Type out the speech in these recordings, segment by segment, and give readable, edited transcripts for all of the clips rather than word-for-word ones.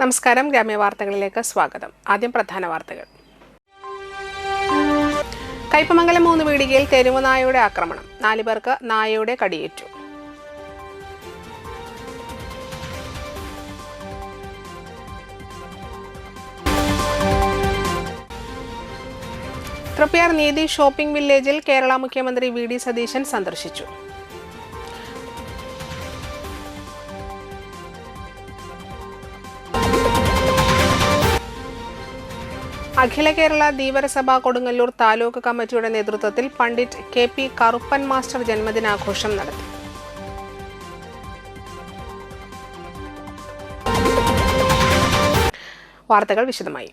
നമസ്കാരം, ഗ്രാമീണ വാർത്തകളിലേക്ക് സ്വാഗതം. ആദ്യം പ്രധാന വാർത്തകൾ. കയ്പമംഗലം 3 പീടികയിൽ തെരുവ് നായയുടെ ആക്രമണം. 4 പേർക്ക് നായയുടെ കടിയേറ്റു. തൃപ്പയാർ നീതി ഷോപ്പിംഗ് വില്ലേജിൽ കേരള മുഖ്യമന്ത്രി വി.ഡി. സതീശൻ സന്ദർശിച്ചു. അഖില കേരള ധീവരസഭ കൊടുങ്ങല്ലൂർ താലൂക്ക് കമ്മിറ്റിയുടെ നേതൃത്വത്തിൽ പണ്ഡിറ്റ് കെ.പി. കറുപ്പൻ മാസ്റ്റർ ജന്മദിനാഘോഷം നടത്തി. വാർത്തകൾ വിശദമായി.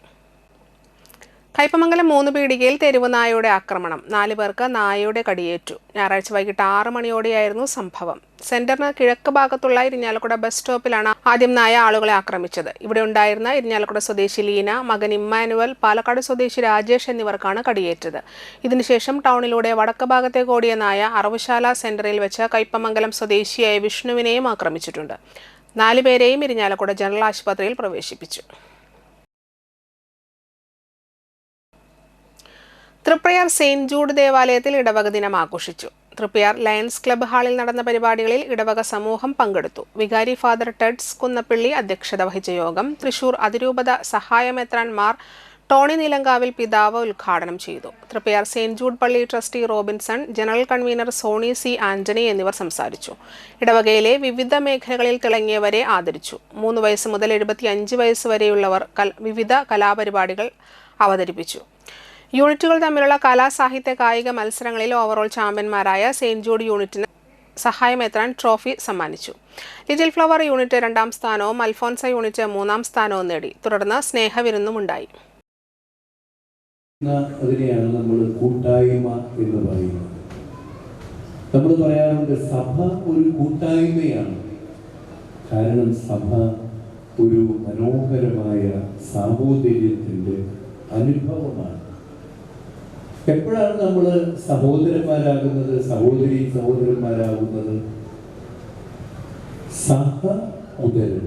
കയ്പമംഗലം 3 പീടികയിൽ തെരുവ് നായയുടെ ആക്രമണം. 4 പേർക്ക് നായയുടെ കടിയേറ്റു. ഞായറാഴ്ച വൈകിട്ട് 6 മണിയോടെയായിരുന്നു സംഭവം. സെന്ററിന് കിഴക്ക് ഭാഗത്തുള്ള ഇരിഞ്ഞാലക്കുട ബസ് സ്റ്റോപ്പിലാണ് ആദ്യം നായ ആളുകളെ ആക്രമിച്ചത്. ഇവിടെ ഉണ്ടായിരുന്ന ഇരിഞ്ഞാലക്കുട സ്വദേശി ലീന, മകൻ ഇമ്മാനുവൽ, പാലക്കാട് സ്വദേശി രാജേഷ് എന്നിവർക്കാണ് കടിയേറ്റത്. ഇതിനുശേഷം ടൗണിലൂടെ വടക്ക് ഭാഗത്തേക്ക് ഓടിയ നായ അറവുശാല സെന്ററിൽ വെച്ച് കയ്പമംഗലം സ്വദേശിയായ വിഷ്ണുവിനെയും ആക്രമിച്ചിട്ടുണ്ട്. 4 പേരെയും ഇരിഞ്ഞാലക്കുട ജനറൽ ആശുപത്രിയിൽ പ്രവേശിപ്പിച്ചു. തൃപ്പയാർ സെയിന്റ് ജൂഡ് ദേവാലയത്തിൽ ഇടവക ദിനം ആഘോഷിച്ചു. തൃപ്പയാർ ലയൺസ് ക്ലബ്ബ് ഹാളിൽ നടന്ന പരിപാടികളിൽ ഇടവക സമൂഹം പങ്കെടുത്തു. വികാരി ഫാദർ ടെഡ്സ് കുന്നപ്പിള്ളി അധ്യക്ഷത വഹിച്ച യോഗം തൃശൂർ അതിരൂപത സഹായമെത്രാൻമാർ ടോണി നീലങ്കാവിൽ പിതാവ് ഉദ്ഘാടനം ചെയ്തു. തൃപ്പയാർ സെയിന്റ് ജൂഡ് പള്ളി trustee Robinson, general convener Soni C Antony എന്നിവർ സംസാരിച്ചു. ഇടവകയിലെ വിവിധ മേഖലകളിൽ തിളങ്ങിയവരെ ആദരിച്ചു. 3 വയസ്സ് മുതൽ 75 വയസ്സ് വരെയുള്ളവർ വിവിധ കലാപരിപാടികൾ അവതരിപ്പിച്ചു. യൂണിറ്റുകൾ തമ്മിലുള്ള കലാ സാഹിത്യ കായിക മത്സരങ്ങളിൽ ഓവറോൾ ചാമ്പ്യന്മാരായ സെയിന്റ് ജൂഡ് യൂണിറ്റിന് സഹായമെത്രാൻ ട്രോഫി സമ്മാനിച്ചു. ലിറ്റിൽ ഫ്ലവർ യൂണിറ്റ് 2ാം സ്ഥാനവും അൽഫോൻസ യൂണിറ്റ് 3ാം സ്ഥാനവും നേടി. തുടർന്ന് സ്നേഹവിരുന്നും ഉണ്ടായി. അതിനെയാണ് നമ്മൾ കൂട്ടായ്മ എന്ന് പറയുന്നത്. നമ്മൾ പറയാറുണ്ട് സഭ ഒരു കൂട്ടായ്മയാണ്. കാരണം സഭ ഒരു മനോഹരമായ സാഹോദര്യത്തിൻ്റെ അനുഭവമാണ്. എപ്പോഴാണ് നമ്മൾ സഹോദരന്മാരാകുന്നത്, സഹോദരന്മാരാകുന്നത്? സഹ ഉദരം,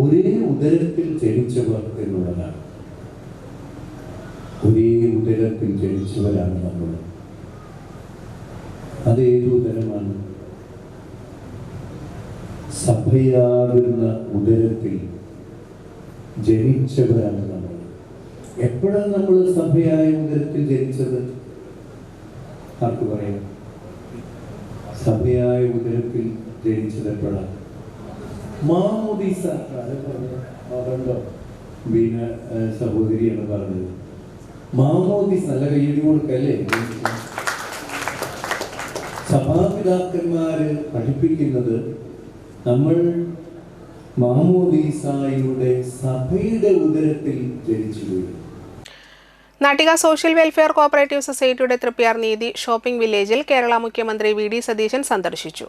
ഒരേ ഉദരത്തിൽ ജനിച്ചവർ എന്നുള്ളതാണ്. ഒരേ ഉദരത്തിൽ ജനിച്ചവരാണ് നമ്മൾ. അതേത് ഉദരമാണ്? സഭയാകുന്ന ഉദരത്തിൽ ജനിച്ചവരാണ് നമ്മൾ. എപ്പോഴാണ് നമ്മൾ സഭയായ ഉദരത്തിൽ ജനിച്ചത്? ആർക്ക് പറയാം? സഭയായ ഉദരത്തിൽ ജനിച്ചത് എപ്പോഴാണ്? മാമോദീസ. വീണ സഹോദരിയാണ് പറഞ്ഞത്. മാമോദീസ. നല്ല കയ്യടി കൊടുക്കല്ലേ? സഭാപിതാക്കന്മാര് പഠിപ്പിക്കുന്നത് നമ്മൾ മാമോദീസായുടെ സഭയുടെ ഉദരത്തിൽ ജനിച്ചു വീഴും. നാട്ടിക സോഷ്യൽ വെൽഫെയർ കോഓപ്പറേറ്റീവ് സൊസൈറ്റിയുടെ തൃപ്പയാർ നീതി ഷോപ്പിംഗ് വില്ലേജിൽ കേരള മുഖ്യമന്ത്രി വി.ഡി. സതീശൻ സന്ദർശിച്ചു.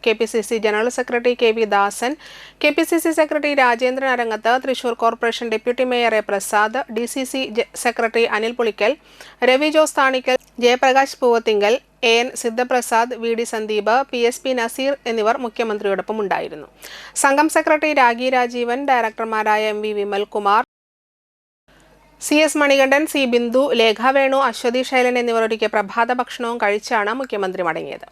KPCC general secretary KV Dasan, KPCC secretary Rajendran Arangath, Thrissur corporation deputy mayor A. Prasad, DCC secretary Anil Pulickal, Ravi Jose Thanikkal, Jayaprakash Poovathinkal, AN Sidhaprasad, VD Sandeep, PSP Naseer എന്നിവർ മുഖ്യമന്ത്രിയോടൊപ്പം ഉണ്ടായിരുന്നു. സംഘം സെക്രട്ടറി രാഗി രാജീവൻ, ഡയറക്ടർമാരായ MV Vimalkumar, CS Manikandan, C. Bindu, Lekha Venu, Aswathy Shailan എന്നിവർ ഒരുക്കിയ പ്രഭാത ഭക്ഷണവും കഴിച്ചാണ് മുഖ്യമന്ത്രി മടങ്ങിയത്.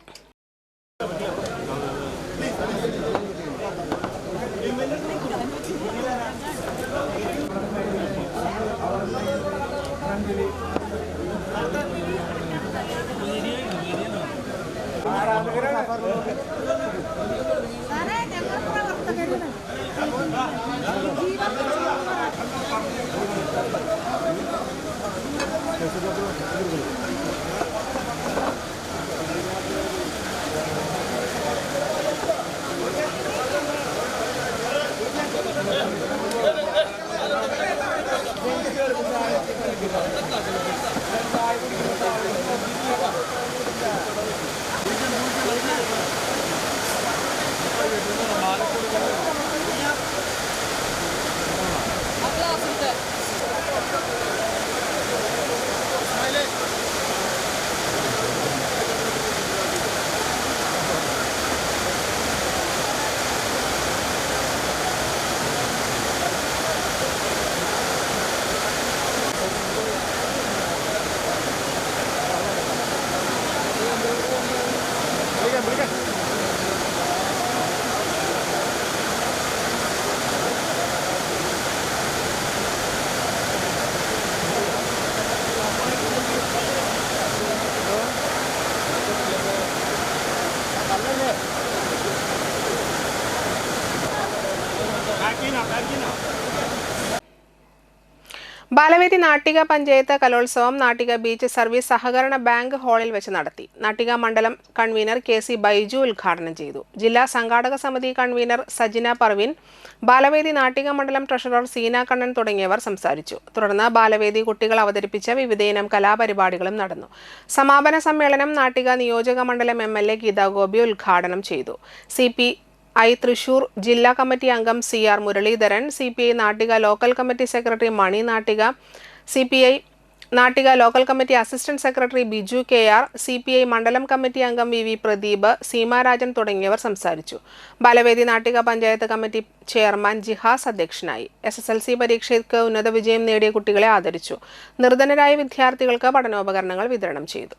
ബാലവേദി നാട്ടിക പഞ്ചായത്ത് കലോത്സവം നാട്ടിക ബീച്ച് സർവീസ് സഹകരണ ബാങ്ക് ഹാളിൽ വെച്ച് നടത്തി. നാട്ടിക മണ്ഡലം കൺവീനർ KC ബൈജു ഉദ്ഘാടനം ചെയ്തു. ജില്ലാ സംഘാടക സമിതി കൺവീനർ സജിന പർവീൻ, ബാലവേദി നാട്ടിക മണ്ഡലം ട്രഷറർ സീന കണ്ണൻ തുടങ്ങിയവർ സംസാരിച്ചു. തുടർന്ന് ബാലവേദി കുട്ടികൾ അവതരിപ്പിച്ച വിവിധയിനം കലാപരിപാടികളും നടന്നു. സമാപന സമ്മേളനം നാട്ടിക നിയോജക മണ്ഡലം MLA ഗീതാ ഗോപി ഉദ്ഘാടനം ചെയ്തു. CPI തൃശൂർ ജില്ലാ കമ്മിറ്റി അംഗം CR Muraleedharan, CPI Nattika local committee secretary Mani Nattika, CPI Nattika local committee assistant secretary Biju KR, CPI മണ്ഡലം കമ്മിറ്റി അംഗം VV പ്രദീപ്, സീമാരാജൻ തുടങ്ങിയവർ സംസാരിച്ചു. ബാലവേദി നാട്ടിക പഞ്ചായത്ത് കമ്മിറ്റി ചെയർമാൻ ജിഹാസ് അധ്യക്ഷനായി. SSLC പരീക്ഷയ്ക്ക് ഉന്നത വിജയം നേടിയ കുട്ടികളെ ആദരിച്ചു. നിർധനരായ വിദ്യാർത്ഥികൾക്ക് പഠനോപകരണങ്ങൾ വിതരണം ചെയ്തു.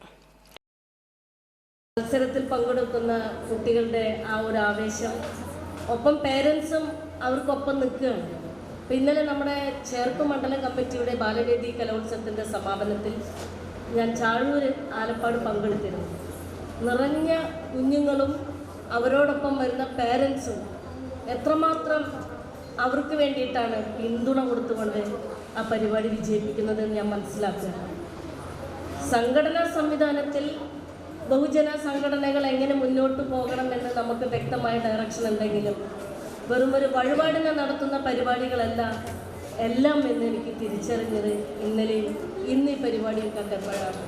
മത്സരത്തിൽ പങ്കെടുക്കുന്ന കുട്ടികളുടെ ആ ഒരു ആവേശം, ഒപ്പം പേരൻസും അവർക്കൊപ്പം നിൽക്കുകയാണ്. അപ്പോൾ ഇന്നലെ നമ്മുടെ ചേർപ്പ് മണ്ഡലം കമ്മിറ്റിയുടെ ബാലവേദി കലോത്സവത്തിൻ്റെ സമാപനത്തിൽ ഞാൻ ചാഴൂർ ആലപ്പാട് പങ്കെടുത്തിരുന്നു. നിറഞ്ഞ കുഞ്ഞുങ്ങളും അവരോടൊപ്പം വരുന്ന പേരൻസും എത്രമാത്രം അവർക്ക് വേണ്ടിയിട്ടാണ് പിന്തുണ കൊടുത്തുകൊണ്ട് ആ പരിപാടി വിജയിപ്പിക്കുന്നതെന്ന് ഞാൻ മനസ്സിലാക്കുകയാണ്. സംഘടനാ സംവിധാനത്തിൽ ബഹുജന സംഘടനകൾ എങ്ങനെ മുന്നോട്ട് പോകണമെന്ന് നമുക്ക് വ്യക്തമായ ഡയറക്ഷൻ ഉണ്ടെങ്കിലും വെറും ഒരു വഴിപാടിനെ നടത്തുന്ന പരിപാടികളല്ല എല്ലാം എന്ന് എനിക്ക് തിരിച്ചറിഞ്ഞത് ഇന്നലെയും ഇന്ന് ഈ പരിപാടിയും കണ്ടപ്പോഴാണ്.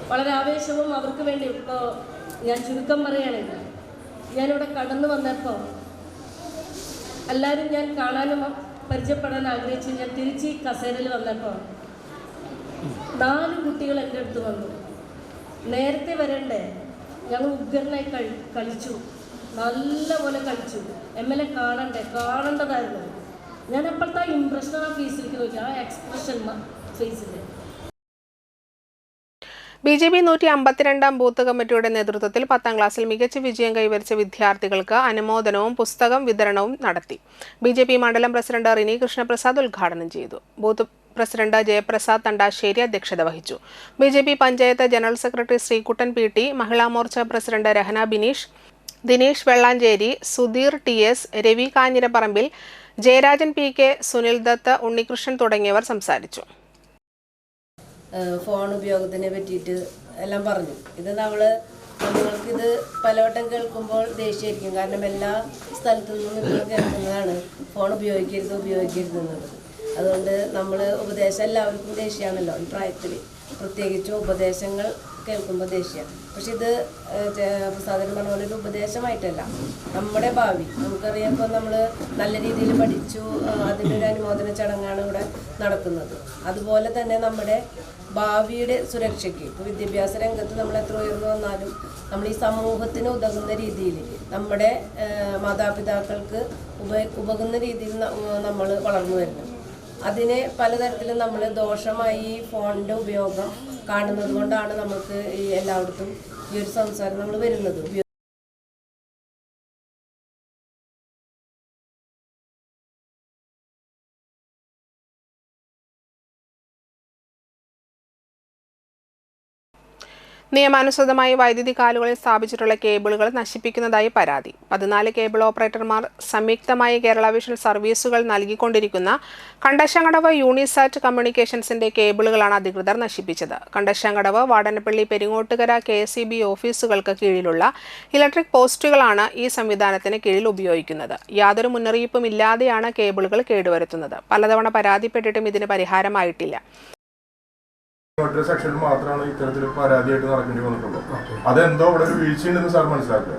വളരെ ആവേശവും അവർക്ക് വേണ്ടി. ഇപ്പോൾ ഞാൻ ചുരുക്കം പറയുകയാണെങ്കിൽ, ഞാനിവിടെ കടന്നു വന്നപ്പോൾ എല്ലാവരും ഞാൻ കാണാനും പരിചയപ്പെടാൻ ആഗ്രഹിച്ചു. ഞാൻ തിരിച്ച് കസേരയിൽ വന്നപ്പോൾ 4 കുട്ടികൾ എൻ്റെ അടുത്ത് വന്നു. നേരത്തെ വരണ്ടേ, ഞങ്ങൾ ഉഗ്രനായി കളിച്ചു, നല്ലപോലെ കളിച്ചു, MLA കാണേണ്ടതായിരുന്നു. ഞാൻ അപ്പോഴത്തെ ഇംപ്രഷൻ ആ ഫേസിലേക്ക് നോക്കി, ആ എക്സ്പ്രഷൻ ഫേസിൽ. BJP 152 ബൂത്ത് കമ്മിറ്റിയുടെ നേതൃത്വത്തിൽ 10ാം ക്ലാസ്സിൽ മികച്ച വിജയം കൈവരിച്ച വിദ്യാർത്ഥികൾക്ക് അനുമോദനവും പുസ്തകം വിതരണവും നടത്തി. BJP മണ്ഡലം പ്രസിഡന്റ് റിനി കൃഷ്ണപ്രസാദ് ഉദ്ഘാടനം ചെയ്തു. ബൂത്ത് പ്രസിഡന്റ് ജയപ്രസാദ് തണ്ടാശ്ശേരി അധ്യക്ഷത വഹിച്ചു. BJP panchayat general secretary Sreekuttan PT, Mahila Morcha president Rahana Bineesh, Dinesh Vellanchery, Sudheer TS, Ravi Kanjirapparambil, Jayarajan PK, Sunil Dutt, Unnikrishnan തുടങ്ങിയവർ സംസാരിച്ചു. ഫോൺ ഉപയോഗത്തിനെ പറ്റിയിട്ട് എല്ലാം പറഞ്ഞു. ഇത് നമ്മൾക്കിത് പലവട്ടം കേൾക്കുമ്പോൾ ദേഷ്യമായിരിക്കും. കാരണം എല്ലാ സ്ഥലത്തു നിന്നും ഇപ്പോൾ കേൾക്കുന്നതാണ് ഫോൺ ഉപയോഗിക്കരുതെന്നത്. അതുകൊണ്ട് നമ്മൾ ഉപദേശം എല്ലാവർക്കും ദേഷ്യമാണല്ലോ ഈ പ്രായത്തിൽ. പ്രത്യേകിച്ചും ഉപദേശങ്ങൾ കേൾക്കുമ്പോൾ ദേഷ്യം. പക്ഷെ ഇത് സാധാരണ പറഞ്ഞ പോലെ ഒരു ഉപദേശമായിട്ടല്ല, നമ്മുടെ ഭാവി നമുക്കറിയാം. ഇപ്പോൾ നമ്മൾ നല്ല രീതിയിൽ പഠിച്ചു, അതിൻ്റെ ഒരു അനുമോദന ചടങ്ങാണ് ഇവിടെ നടക്കുന്നത്. അതുപോലെ തന്നെ നമ്മുടെ ഭാവിയുടെ സുരക്ഷയ്ക്ക് ഇപ്പോൾ വിദ്യാഭ്യാസ രംഗത്ത് നമ്മൾ എത്ര ഉയർന്നു വന്നാലും നമ്മൾ ഈ സമൂഹത്തിന് ഉതകുന്ന രീതിയിൽ നമ്മുടെ മാതാപിതാക്കൾക്ക് ഉതകുന്ന രീതിയിൽ നമ്മൾ വളർന്നു വരുന്നു. അതിനെ പലതരത്തിലും നമ്മൾ ദോഷമായി ഈ ഫോണിൻ്റെ ഉപയോഗം കാണുന്നത് കൊണ്ടാണ് നമുക്ക് ഈ എല്ലായിടത്തും ഈ ഒരു സംസാരം നമ്മൾ വരുന്നത്. നിയമാനുസൃതമായി വൈദ്യുതി കാലുകളിൽ സ്ഥാപിച്ചിട്ടുള്ള കേബിളുകൾ നശിപ്പിക്കുന്നതായി പരാതി. 14 കേബിൾ ഓപ്പറേറ്റർമാർ സംയുക്തമായി കേരള വിഷൻ സർവീസുകൾ നൽകിക്കൊണ്ടിരിക്കുന്ന കണ്ടശങ്കടവ് യൂണിസാറ്റ് കമ്മ്യൂണിക്കേഷൻസിന്റെ കേബിളുകളാണ് അധികൃതർ നശിപ്പിച്ചത്. കണ്ടശങ്കടവ്, വാടനപ്പള്ളി, പെരിങ്ങോട്ടുകര KSEB ഓഫീസുകൾക്ക് കീഴിലുള്ള ഇലക്ട്രിക് പോസ്റ്റുകളാണ് ഈ സംവിധാനത്തിന് കീഴിൽ ഉപയോഗിക്കുന്നത്. യാതൊരു മുന്നറിയിപ്പും ഇല്ലാതെയാണ് കേബിളുകൾ കേടുവരുത്തുന്നത്. പലതവണ പരാതിപ്പെട്ടിട്ടും ഇതിന് പരിഹാരമായിട്ടില്ല. സെക്ഷനിൽ മാത്രമാണ് ഇത്തരത്തിൽ പരാതിയായിട്ട് നടക്കേണ്ടി വന്നിട്ടുള്ളൂ. അതെന്തോ ഇവിടെ ഒരു വീഴ്ചയുണ്ടെന്ന് സാർ മനസ്സിലാക്കുക.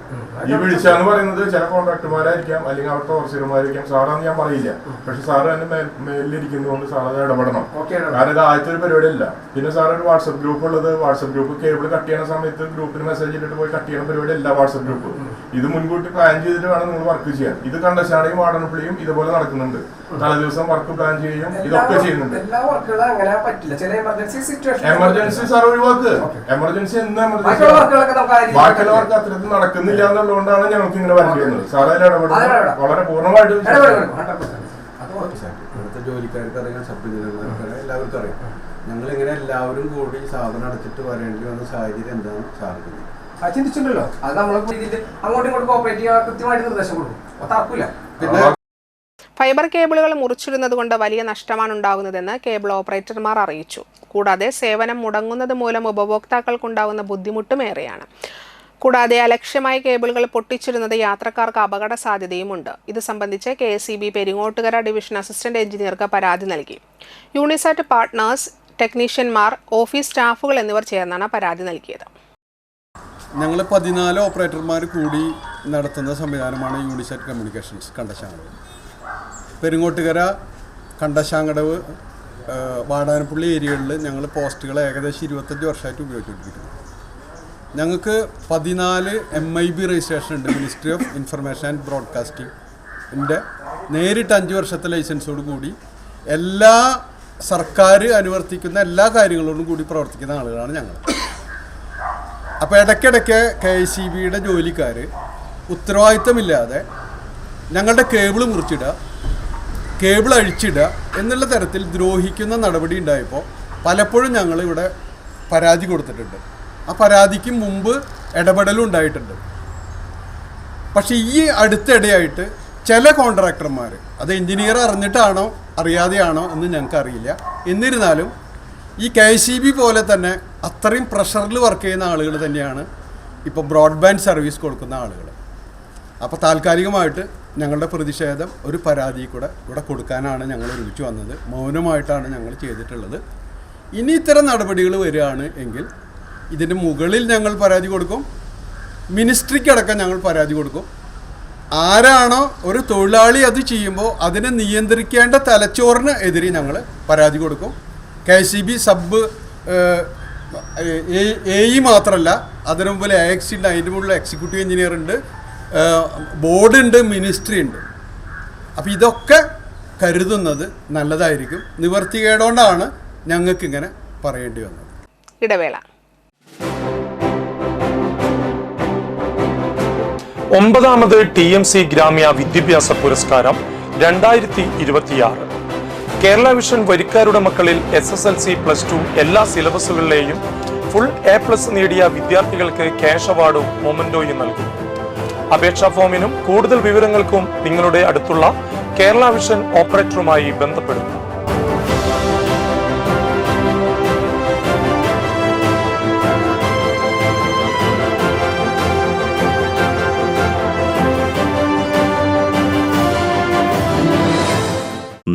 ഈ വീഴ്ച എന്ന് പറയുന്നത് ചില കോൺട്രാക്ടർമാരായിരിക്കാം, അല്ലെങ്കിൽ അവിടുത്തെ ഓഫീസർമാരായിരിക്കാം. സാറാന്ന് ഞാൻ പറയില്ല, പക്ഷെ സാറ് തന്നെ മേലിരിക്കുന്നതുകൊണ്ട് സാർ അത് ഇടപെടണം. കാരണം ഇത് ആദ്യത്തെ ഒരു പരിപാടിയല്ല. പിന്നെ സാർ ഒരു വാട്സപ്പ് ഗ്രൂപ്പ് ഉള്ളത്, വാട്സപ്പ് ഗ്രൂപ്പ് കേബിൾ കട്ട് ചെയ്യുന്ന സമയത്ത് ഗ്രൂപ്പിന് മെസ്സേജ് ഇട്ടിട്ട് പോയി കട്ട് ചെയ്യുന്ന പരിപാടിയല്ല വാട്സപ്പ് ഗ്രൂപ്പ്. ഇത് മുൻകൂട്ടി പ്ലാൻ ചെയ്തിട്ട് വേണം നിങ്ങൾ വർക്ക് ചെയ്യാൻ. ഇത് കണ്ടശാണയും വാടനപ്പള്ളിയും ഇതുപോലെ നടക്കുന്നുണ്ട്. തലേദിവസം വർക്ക് പ്ലാൻ ചെയ്യും, ഇതൊക്കെ ചെയ്യുന്നുണ്ട്. Emergency sir ഒഴിവാക്ക്. എമർജൻസി എന്ന് ബാക്കിയുള്ള വർക്ക് അത്തരത്തിൽ നടക്കുന്നില്ല എന്നുള്ളതുകൊണ്ടാണ് ഞങ്ങൾക്ക് ഇങ്ങനെ വരേണ്ടി വന്നത്. സാർ അതിൽ ഇടപെടുന്നത് വളരെ പൂർണ്ണമായിട്ട് ഇവിടുത്തെ ജോലിക്കാർക്ക് അറിയാം, സബ് എഞ്ചിനീയർമാർക്ക് അറിയാം, എല്ലാവർക്കും അറിയാം. ഞങ്ങളിങ്ങനെ എല്ലാവരും കൂടി സാധനം അടച്ചിട്ട് വരേണ്ടി വന്ന സാഹചര്യം എന്താണ് സാധിക്കുന്നത് ചിന്തിച്ചിട്ടുണ്ടല്ലോ. അത് നമ്മളെ അങ്ങോട്ടും ഇങ്ങോട്ടും കോപ്പറേറ്റ് ചെയ്യാൻ കൃത്യമായിട്ട് നിർദ്ദേശം കൊടുക്കും. തർക്കില്ല. പിന്നെ ഫൈബർ കേബിളുകൾ മുറിച്ചിടുന്നതുകൊണ്ട് വലിയ നഷ്ടമാണ് ഉണ്ടാകുന്നതെന്ന് കേബിൾ ഓപ്പറേറ്റർമാർ അറിയിച്ചു. കൂടാതെ സേവനം മുടങ്ങുന്നത് മൂലം ഉപഭോക്താക്കൾക്കുണ്ടാകുന്ന ബുദ്ധിമുട്ടും ഏറെയാണ്. കൂടാതെ അലക്ഷ്യമായ കേബിളുകൾ പൊട്ടിച്ചിടുന്നത് യാത്രക്കാർക്ക് അപകട സാധ്യതയുമുണ്ട്. ഇത് സംബന്ധിച്ച് KSEB പെരിങ്ങോട്ടുകര ഡിവിഷൻ അസിസ്റ്റന്റ് എഞ്ചിനീയർക്ക് പരാതി നൽകി. യൂണിസാറ്റ് പാർട്ട്നേഴ്സ്, ടെക്നീഷ്യന്മാർ, ഓഫീസ് സ്റ്റാഫുകൾ എന്നിവർ ചേർന്നാണ് പരാതി നൽകിയത്. ഞങ്ങൾ 14 ഓപ്പറേറ്റർമാർ കൂടി നടത്തുന്ന സംവിധാനമാണ് യൂണിസാറ്റ് കമ്മ്യൂണിക്കേഷൻസ് കണ്ടശാങ്കടവ്. പെരിങ്ങോട്ടുകര, കണ്ടശാങ്കടവ്, വാടാനപ്പള്ളി ഏരിയകളിൽ ഞങ്ങൾ പോസ്റ്റുകൾ ഏകദേശം 25 വർഷമായിട്ട് ഉപയോഗിച്ചുകൊണ്ടിരിക്കുന്നു. ഞങ്ങൾക്ക് 14 MIB രജിസ്ട്രേഷൻ ഉണ്ട്. മിനിസ്ട്രി ഓഫ് ഇൻഫർമേഷൻ ആൻഡ് ബ്രോഡ്കാസ്റ്റിംഗിൻ്റെ നേരിട്ട് 5 വർഷത്തെ ലൈസൻസോട് കൂടി എല്ലാ സർക്കാർ അനുവർത്തിക്കുന്ന എല്ലാ കാര്യങ്ങളോടും കൂടി പ്രവർത്തിക്കുന്ന ആളുകളാണ് ഞങ്ങൾ. അപ്പോൾ ഇടയ്ക്കിടയ്ക്ക് KSEBയുടെ ജോലിക്കാർ ഉത്തരവാദിത്തമില്ലാതെ ഞങ്ങളുടെ കേബിൾ മുറിച്ചിടുക, കേബിൾ അഴിച്ചിടുക എന്നുള്ള തരത്തിൽ ദ്രോഹിക്കുന്ന നടപടി ഉണ്ടായപ്പോൾ പലപ്പോഴും ഞങ്ങളിവിടെ പരാതി കൊടുത്തിട്ടുണ്ട്. ആ പരാതിക്ക് മുമ്പ് ഇടപെടലും ഉണ്ടായിട്ടുണ്ട്. പക്ഷേ ഈ അടുത്തിടെയായിട്ട് ചില കോൺട്രാക്ടർമാർ, അത് എഞ്ചിനീയർ അറിഞ്ഞിട്ടാണോ അറിയാതെയാണോ എന്ന് ഞങ്ങൾക്കറിയില്ല, എന്നിരുന്നാലും ഈ KSEB പോലെ തന്നെ അത്രയും പ്രഷറിൽ വർക്ക് ചെയ്യുന്ന ആളുകൾ തന്നെയാണ് ഇപ്പോൾ ബ്രോഡ്ബാൻഡ് സർവീസ് കൊടുക്കുന്ന ആളുകൾ. അപ്പോൾ താൽക്കാലികമായിട്ട് ഞങ്ങളുടെ പ്രതിഷേധം ഒരു പരാതി കൂടെ ഇവിടെ കൊടുക്കാനാണ് ഞങ്ങൾ ഒരുമിച്ച് വന്നത്. മൗനമായിട്ടാണ് ഞങ്ങൾ ചെയ്തിട്ടുള്ളത്. ഇനി ഇത്തരം നടപടികൾ വരികയാണ് എങ്കിൽ ഇതിന് മുകളിൽ ഞങ്ങൾ പരാതി കൊടുക്കും, മിനിസ്ട്രിക്കടക്കം ഞങ്ങൾ പരാതി കൊടുക്കും. ആരാണോ ഒരു തൊഴിലാളി അത് ചെയ്യുമ്പോൾ അതിനെ നിയന്ത്രിക്കേണ്ട തലച്ചോറിന് എതിരെ ഞങ്ങൾ പരാതി കൊടുക്കും. KSEB സബ് AE മാത്രമല്ല, അതിനു മുമ്പിൽ AX ഉണ്ട്, അതിൻ്റെ മുകളിൽ എക്സിക്യൂട്ടീവ് എഞ്ചിനീയർ ഉണ്ട്, ബോർഡുണ്ട്, മിനിസ്ട്രി ഉണ്ട്. അപ്പോൾ ഇതൊക്കെ കരുതുന്നത് നല്ലതായിരിക്കും. നിവർത്തികേടുകൊണ്ടാണ് ഞങ്ങൾക്കിങ്ങനെ പറയേണ്ടി വന്നത്. ഇടവേള. 9ാമത് TMC ഗ്രാമ്യ വിദ്യാഭ്യാസ പുരസ്കാരം 2026 കേരള വിഷൻ വരിക്കാരുടെ മക്കളിൽ SSLC, +2 എല്ലാ സിലബസുകളിലെയും ഫുൾ A+ നേടിയ വിദ്യാർത്ഥികൾക്ക് ക്യാഷ് അവാർഡും മൊമന്റോയും നൽകും. അപേക്ഷാ ഫോമിനും കൂടുതൽ വിവരങ്ങൾക്കും നിങ്ങളുടെ അടുത്തുള്ള കേരള വിഷൻ ഓപ്പറേറ്ററുമായി ബന്ധപ്പെടുക.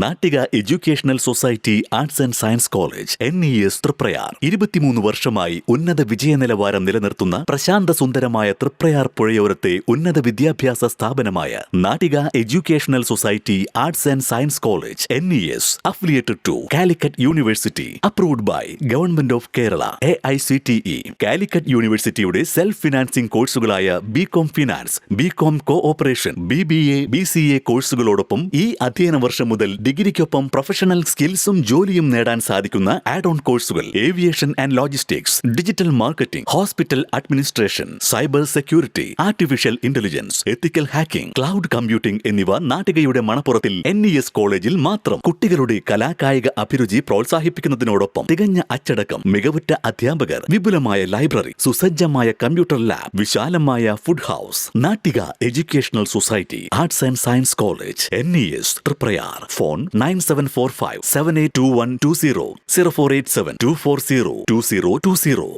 നാട്ടുകാർ Nattika educational society arts and science college NES Triprayar 23 വർഷമായി ഉന്നത വിജയ നിലവാരം നിലനിർത്തുന്ന പ്രശാന്ത സുന്ദരമായ തൃപ്രയാർ പുഴയോരത്തെ ഉന്നത വിദ്യാഭ്യാസ സ്ഥാപനമായ Nattika educational society arts and science college NES affiliated to Calicut University, approved by Government of Kerala, AICTE. Calicut യൂണിവേഴ്സിറ്റിയുടെ സെൽഫ് ഫിനാൻസിംഗ് കോഴ്സുകളായ BCom finance, BCom cooperation, BBA, BCA കോഴ്സുകളോടൊപ്പം ഈ അധ്യയന വർഷം മുതൽ ഡിഗ്രിക്കൊപ്പം പ്രൊഫഷണൽ സ്കിൽസും ജോലിയും നേടാൻ സാധിക്കുന്ന ആഡ് ഓൺ കോഴ്സുകൾ aviation and logistics, digital marketing, hospital administration, cyber security, artificial intelligence, ethical hacking, cloud computing എന്നിവ നാട്ടികയുടെ മണപ്പുറത്തിൽ NES കോളേജിൽ മാത്രം. കുട്ടികളുടെ കലാകായിക അഭിരുചി പ്രോത്സാഹിപ്പിക്കുന്നതിനോടൊപ്പം തികഞ്ഞ അച്ചടക്കം, മികവുറ്റ അധ്യാപകർ, വിപുലമായ ലൈബ്രറി, സുസജ്ജമായ കമ്പ്യൂട്ടർ ലാബ്, വിശാലമായ food house. Nattika educational society arts and science college NES Triprayar. Phone 9745782120 048724022020.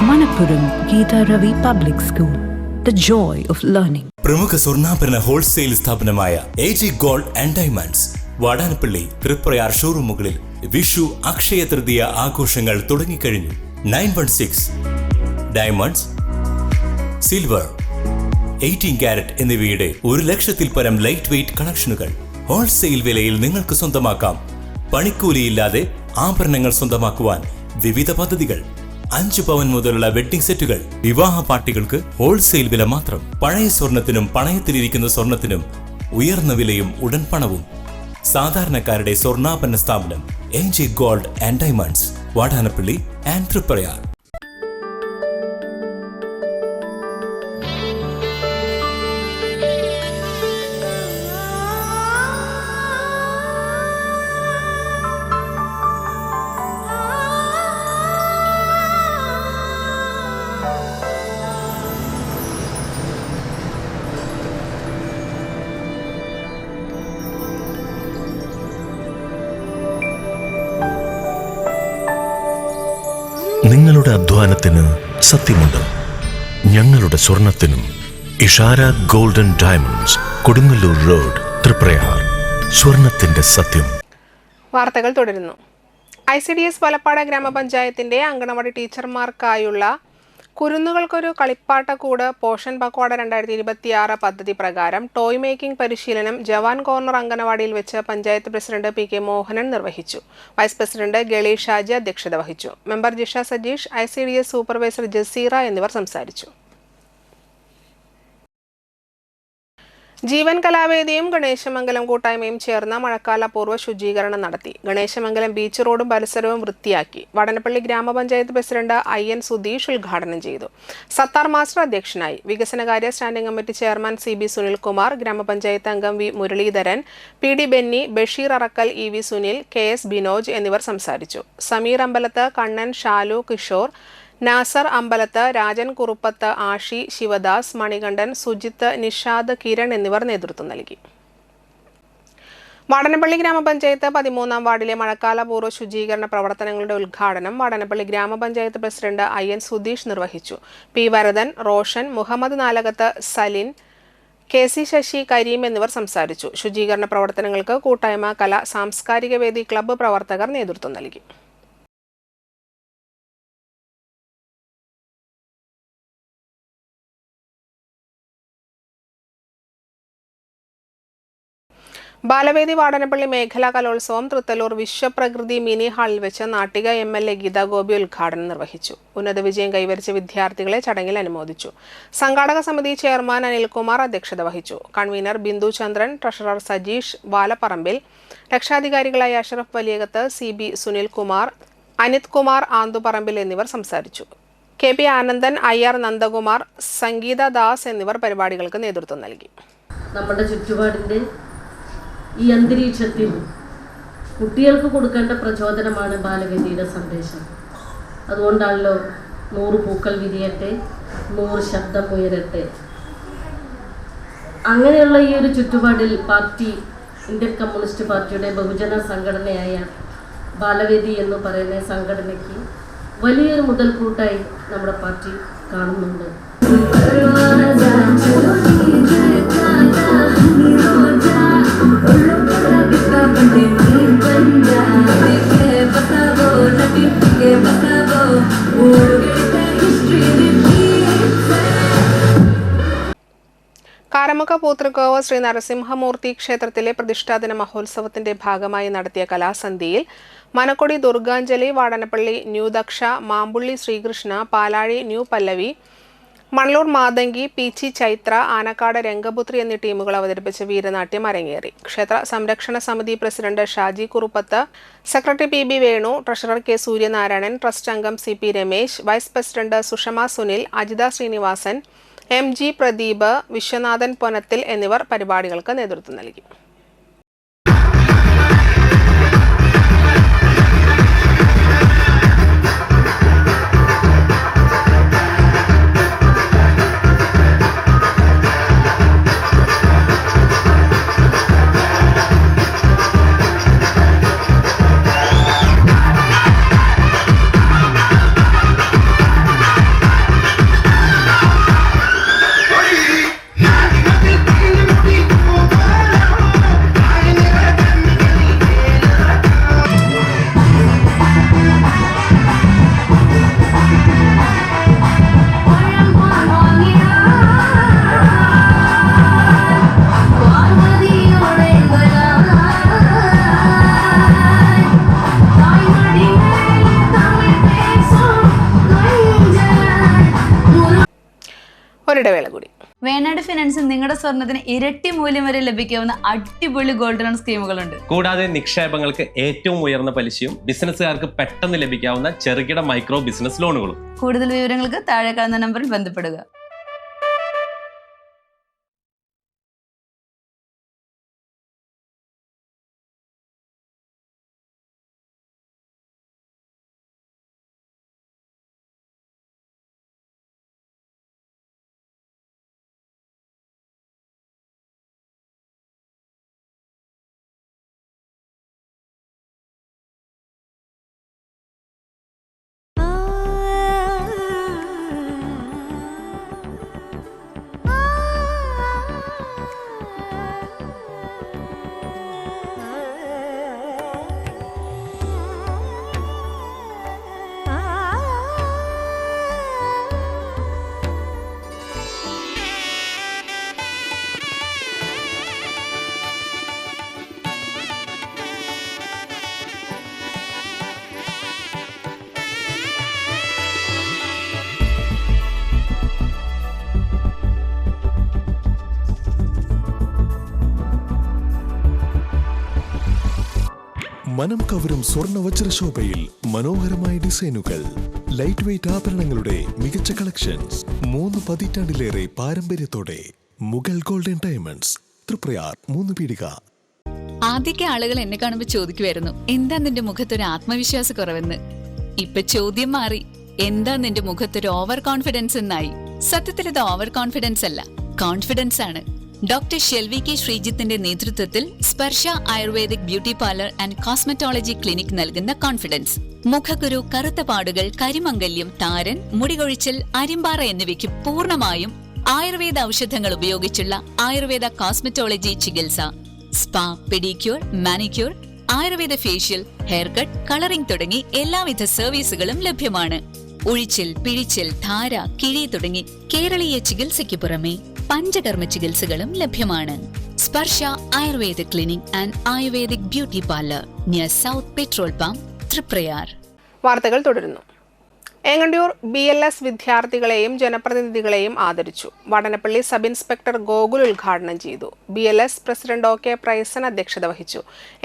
Manappuram Geeta Ravi Public School, the joy of learning. പ്രമുഖ സ്വർണ്ണാഭരണ ഹോൾസെയിൽ സ്ഥാപനമായ AG Gold and Diamonds Vadanappally Triprayar ഷോറൂമുകളിൽ വിഷു അക്ഷയ തൃതീയ ആഘോഷങ്ങൾ തുടങ്ങിക്കഴിഞ്ഞു. 916 ഡയമണ്ട്സ്, സിൽവർ, 18 കാരറ്റ് എന്നിവയുടെ 1,00,000-ൽ പരം ലൈറ്റ് വെയ്റ്റ് കളക്ഷനുകൾ ഹോൾസെയിൽ വിലയിൽ നിങ്ങൾക്ക് സ്വന്തമാക്കാം. പണിക്കൂലിയില്ലാതെ ആഭരണങ്ങൾ സ്വന്തമാക്കുവാൻ വിവിധ പദ്ധതികൾ. 5 പവൻ മുതലുള്ള വെഡ്ഡിംഗ് സെറ്റുകൾ. വിവാഹ പാർട്ടികൾക്ക് ഹോൾസെയിൽ വില മാത്രം. പഴയ സ്വർണത്തിനും പണയത്തിലിരിക്കുന്ന സ്വർണത്തിനും ഉയർന്ന വിലയും ഉടൻ പണവും. സാധാരണക്കാരുടെ സ്വർണ്ണാഭരണ സ്ഥാപനം AG Gold and Diamonds Vadanappally and Triprayar. നിങ്ങളുടെ അധ്വാനത്തിന് സത്യമുണ്ട്, ഞങ്ങളുടെ സ്വർണത്തിനും. Ishara golden diamonds, Kodungallur road, Triprayar. സ്വർണത്തിന്റെ സത്യം. വാർത്തകൾ തുടരുന്നു. ICDS വലപ്പാട് ഗ്രാമപഞ്ചായത്തിന്റെ അങ്കണവാടി ടീച്ചർമാർക്കായുള്ള കുരുന്നുകൾക്കൊരു കളിപ്പാട്ടക്കൂട് പോഷൻ പക്വാട 2026 പദ്ധതി പ്രകാരം ടോയ് മേക്കിംഗ് പരിശീലനം ജവാൻ കോർണർ അങ്കണവാടിയിൽ വെച്ച് പഞ്ചായത്ത് പ്രസിഡന്റ് PK മോഹനൻ നിർവഹിച്ചു. വൈസ് പ്രസിഡന്റ് ഗളി ഷാജി അധ്യക്ഷത വഹിച്ചു. Member Jisha Sajeesh, ICDS supervisor Jaseera എന്നിവർ സംസാരിച്ചു. ജീവൻ കലാവേദിയും ഗണേശമംഗലം കൂട്ടായ്മയും ചേർന്ന മഴക്കാലപൂർവ്വ ശുചീകരണം നടത്തി. ഗണേശമംഗലം ബീച്ച് റോഡും പരിസരവും വൃത്തിയാക്കി. വടനപ്പള്ളി ഗ്രാമപഞ്ചായത്ത് പ്രസിഡന്റ് IN സുധീഷ് ഉദ്ഘാടനം ചെയ്തു. സത്താർ മാസ്റ്റർ അധ്യക്ഷനായി. വികസനകാര്യ standing committee chairman CB Sunilkumar, ഗ്രാമപഞ്ചായത്ത് അംഗം V Muraleedharan, PD Benny, Basheer Arakkal, EV Sunil, KS Binoj എന്നിവർ സംസാരിച്ചു. സമീർ അമ്പലത്ത്, കണ്ണൻ, ഷാലു, കിഷോർ, നാസർ അമ്പലത്ത്, രാജൻ കുറുപ്പത്ത്, ആഷി, ശിവദാസ്, മണികണ്ഠൻ, സുജിത്ത്, നിഷാദ്, കിരൺ എന്നിവർ നേതൃത്വം നൽകി. വാടനപ്പള്ളി ഗ്രാമപഞ്ചായത്ത് 13-ാം വാർഡിലെ മഴക്കാലപൂർവ്വ ശുചീകരണ പ്രവർത്തനങ്ങളുടെ ഉദ്ഘാടനം വാടനപ്പള്ളി ഗ്രാമപഞ്ചായത്ത് പ്രസിഡന്റ് IN സുധീഷ് നിർവഹിച്ചു. P വരദൻ, റോഷൻ, മുഹമ്മദ് നാലകത്ത്, സലിൻ, KC ശശി, കരീം എന്നിവർ സംസാരിച്ചു. ശുചീകരണ പ്രവർത്തനങ്ങൾക്ക് കൂട്ടായ്മ കല സാംസ്കാരിക വേദി ക്ലബ്ബ് പ്രവർത്തകർ നേതൃത്വം നൽകി. ബാലവേദി വാടനപ്പള്ളി മേഖലാ കലോത്സവം തൃത്തല്ലൂർ വിശ്വപ്രകൃതി മിനി ഹാളിൽ വെച്ച് നാട്ടിക MLA ഗീതാ ഗോപി ഉദ്ഘാടനം നിർവഹിച്ചു. ഉന്നത വിജയം കൈവരിച്ച വിദ്യാർത്ഥികളെ ചടങ്ങിൽ അനുമോദിച്ചു. സംഘാടക സമിതി ചെയർമാൻ അനിൽകുമാർ അധ്യക്ഷത വഹിച്ചു. കൺവീനർ ബിന്ദു ചന്ദ്രൻ, ട്രഷറർ സജീഷ് വാലപ്പറമ്പിൽ, രക്ഷാധികാരികളായ അഷറഫ് വലിയകത്ത്, CB സുനിൽകുമാർ, അനിത് കുമാർ ആന്തുപറമ്പിൽ എന്നിവർ സംസാരിച്ചു. KP ആനന്ദൻ, IR നന്ദകുമാർ, സംഗീത ദാസ് എന്നിവർ പരിപാടികൾക്ക് നേതൃത്വം നൽകി. നമ്മുടെ ചുറ്റുപാടിൻ്റെ ഈ അന്തരീക്ഷത്തിൽ കുട്ടികൾക്ക് കൊടുക്കേണ്ട പ്രചോദനമാണ് ബാലവേദിയുടെ സന്ദേശം. അതുകൊണ്ടാണല്ലോ 100 പൂക്കൾ വിരിയട്ടെ, 100 ശബ്ദം ഉയരട്ടെ. അങ്ങനെയുള്ള ഈ ഒരു ചുറ്റുപാടിൽ ഇന്ത്യൻ കമ്മ്യൂണിസ്റ്റ് പാർട്ടിയുടെ ബഹുജന സംഘടനയായ ബാലവേദി എന്ന് പറയുന്ന സംഘടനയ്ക്ക് വലിയൊരു മുതൽക്കൂട്ടായി നമ്മുടെ പാർട്ടി കാണുന്നുണ്ട്. കാരമുക പൂത്തൃക്കാവ് ശ്രീ നരസിംഹമൂർത്തി ക്ഷേത്രത്തിലെ പ്രതിഷ്ഠാദിന മഹോത്സവത്തിന്റെ ഭാഗമായി നടത്തിയ കലാസന്ധ്യയിൽ മനക്കൊടി ദുർഗാഞ്ജലി, വാടനപ്പള്ളി ന്യൂ ദക്ഷ, മാമ്പുള്ളി ശ്രീകൃഷ്ണ, പാലാഴി ന്യൂ പല്ലവി, മണലൂർ മാതങ്കി, പീച്ചി ചൈത്ര, ആനക്കാട് രംഗപുത്രി എന്നീ ടീമുകൾ അവതരിപ്പിച്ച വീരനാട്യം അരങ്ങേറി. ക്ഷേത്ര സംരക്ഷണ സമിതി president Shaji Kuruppath, secretary PB Venu, treasurer K Suryanarayanan, trust അംഗം CP Ramesh, vice president Sushama Sunil, Ajitha Srinivasan, MG Pradeep, Viswanathan Ponathil എന്നിവർ പരിപാടികൾക്ക് നേതൃത്വം നൽകി. ഒരിടവേള കൂടി. വേണാട് ഫിനാൻസിൽ നിങ്ങളുടെ സ്വർണ്ണത്തിന് ഇരട്ടി മൂല്യം വരെ ലഭിക്കാവുന്ന അടിപൊളി ഗോൾഡ് ലോൺ സ്കീമുകളുണ്ട്. കൂടാതെ നിക്ഷേപങ്ങൾക്ക് ഏറ്റവും ഉയർന്ന പലിശയും ബിസിനസ്സുകാർക്ക് പെട്ടെന്ന് ലഭിക്കാവുന്ന ചെറുകിട മൈക്രോ ബിസിനസ് ലോണുകളും. കൂടുതൽ വിവരങ്ങൾക്ക് താഴെ കാണുന്ന നമ്പറിൽ ബന്ധപ്പെടുക. മനം കവരും സ്വർണ്ണ വജ്രശോഭയിൽ മനോഹരമായ ഡിസൈനുകൾ, ലൈറ്റ് വെയ്റ്റ് ആഭരണങ്ങളുടെ മികച്ച കളക്ഷൻസ്, 3 പതിറ്റാണ്ടിലേറെ പാരമ്പര്യത്തോടെ മുഗൾ ഗോൾഡൻ ഡയമണ്ട്സ്, തൃപ്രയാർ 3 പീടിക. ആദ്യമൊക്കെ ആളുകൾ എന്നെ കാണുമ്പോൾ ചോദിക്കുമായിരുന്നു, എന്താ നിന്റെ മുഖത്തൊരു ആത്മവിശ്വാസ കുറവെന്ന്. ഇപ്പൊ ചോദ്യം മാറി, എന്താ നിന്റെ മുഖത്തൊരു ഓവർ കോൺഫിഡൻസ് എന്നായി. സത്യത്തിൽ ഇത് ഓവർ കോൺഫിഡൻസ് അല്ല, കോൺഫിഡൻസ് ആണ്. ഡോക്ടർ ഷെൽവി K ശ്രീജിത്തിന്റെ നേതൃത്വത്തിൽ Sparsha Ayurvedic beauty parlour and cosmetology clinic നൽകുന്ന കോൺഫിഡൻസ്. മുഖക്കുരു, കറുത്ത പാടുകൾ, കരിമംഗല്യം, താരൻ, മുടികൊഴിച്ചൽ, അരിമ്പാറ എന്നിവയ്ക്ക് പൂർണ്ണമായും ആയുർവേദ ഔഷധങ്ങൾ ഉപയോഗിച്ചുള്ള ആയുർവേദ കോസ്മെറ്റോളജി ചികിത്സ, spa, pedicure, manicure, Ayurveda facial, hair cut, colouring തുടങ്ങി എല്ലാവിധ സർവീസുകളും ലഭ്യമാണ്. ഉഴിച്ചിൽ, പിഴിച്ചിൽ, ധാര, കിഴി തുടങ്ങി കേരളീയ ചികിത്സയ്ക്ക് പുറമെ പഞ്ചകർമ്മ ചികിത്സകളും ലഭ്യമാണ്. Sparsha Ayurvedic Clinic and Ayurvedic Beauty Parlor near South Petrol Pump, Triprayar. വാർത്തകൾ തുടരുന്നു. ഏങ്ങണ്ടിയൂർ BLS വിദ്യാർത്ഥികളെയും ജനപ്രതിനിധികളെയും ആദരിച്ചു. വടനപ്പള്ളി സബ് ഇൻസ്പെക്ടർ ഗോകുൽ ഉദ്ഘാടനം ചെയ്തു. BLS പ്രസിഡന്റ് OK പ്രൈസൻ അധ്യക്ഷത വഹിച്ചു.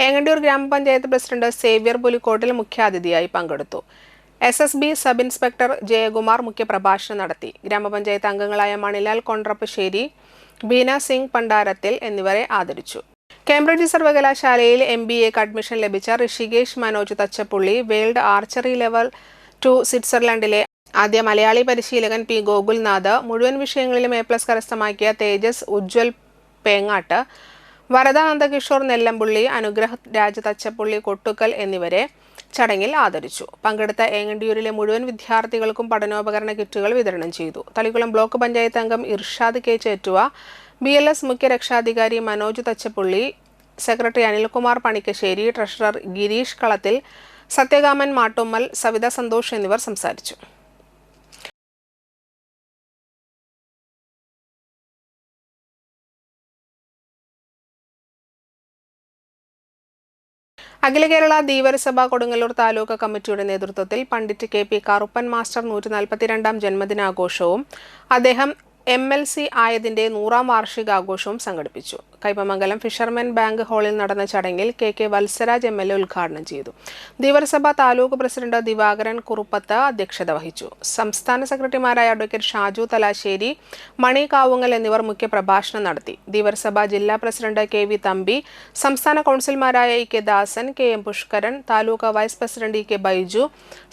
ഏങ്ങണ്ടിയൂർ ഗ്രാമപഞ്ചായത്ത് പ്രസിഡന്റ് സേവ്യർ പുലിക്കോട്ടിൽ മുഖ്യാതിഥിയായി പങ്കെടുത്തു. SSB സബ് ഇൻസ്പെക്ടർ ജയകുമാർ മുഖ്യപ്രഭാഷണം നടത്തി. ഗ്രാമപഞ്ചായത്ത് അംഗങ്ങളായ മണിലാൽ കൊണ്ട്രപ്പശ്ശേരി, ബീന സിംഗ് പണ്ടാരത്തിൽ എന്നിവരെ ആദരിച്ചു. കേംബ്രിഡ്ജ് സർവകലാശാലയിൽ MBAക്ക് അഡ്മിഷൻ ലഭിച്ച Rishikesh Manoj Thachappully world archery level 2 സ്വിറ്റ്സർലൻഡിലെ ആദ്യ മലയാളി പരിശീലകൻ P. ഗോകുൽനാഥ്, മുഴുവൻ വിഷയങ്ങളിലും A+ കരസ്ഥമാക്കിയ തേജസ് ഉജ്വൽ പേങ്ങാട്ട്, വരദ നന്ദകിഷോർ നെല്ലമ്പുള്ളി, അനുഗ്രഹ് രാജ തച്ചപ്പുള്ളി കൊട്ടുക്കൽ എന്നിവരെ ചടങ്ങിൽ ആദരിച്ചു. പങ്കെടുത്ത ഏങ്ങണ്ടിയൂരിലെ മുഴുവൻ വിദ്യാർത്ഥികൾക്കും പഠനോപകരണ കിറ്റുകൾ വിതരണം ചെയ്തു. തളിക്കുളം ബ്ലോക്ക് പഞ്ചായത്ത് അംഗം ഇർഷാദ് K. ചേറ്റുവ, BLS മുഖ്യ രക്ഷാധികാരി മനോജ് തച്ചപ്പുള്ളി, സെക്രട്ടറി അനിൽകുമാർ പണിക്കശ്ശേരി, ട്രഷറർ ഗിരീഷ് കളത്തിൽ, സത്യകാമൻ മാട്ടുമ്മൽ, സവിത സന്തോഷ് എന്നിവർ സംസാരിച്ചു. അഖില കേരള ധീവരസഭ കൊടുങ്ങല്ലൂർ താലൂക്ക് കമ്മിറ്റിയുടെ നേതൃത്വത്തിൽ പണ്ഡിറ്റ് KP കറുപ്പൻ മാസ്റ്റർ 142ാം ജന്മദിനാഘോഷവും അദ്ദേഹം MLC ആയതിന്റെ 100ാം വാർഷികാഘോഷവും സംഘടിപ്പിച്ചു. കൈപ്പമംഗലം ഫിഷർമെൻ ബാങ്ക് ഹാളിൽ നടന്ന ചടങ്ങിൽ KK വത്സരാജ് MLA ഉദ്ഘാടനം ചെയ്തു. ധീവരസഭ താലൂക്ക് പ്രസിഡന്റ് ദിവാകരൻ കുറുപ്പത്ത് അധ്യക്ഷത വഹിച്ചു. സംസ്ഥാന സെക്രട്ടറിമാരായ അഡ്വക്കേറ്റ് ഷാജു തലാശ്ശേരി, മണി കാവുങ്ങൽ എന്നിവർ മുഖ്യപ്രഭാഷണം നടത്തി. ധീവരസഭ ജില്ലാ പ്രസിഡന്റ് KV തമ്പി, സംസ്ഥാന കൗൺസിലർമാരായ EK Dasan, KM Pushkaran, taluk vice president EK Baiju,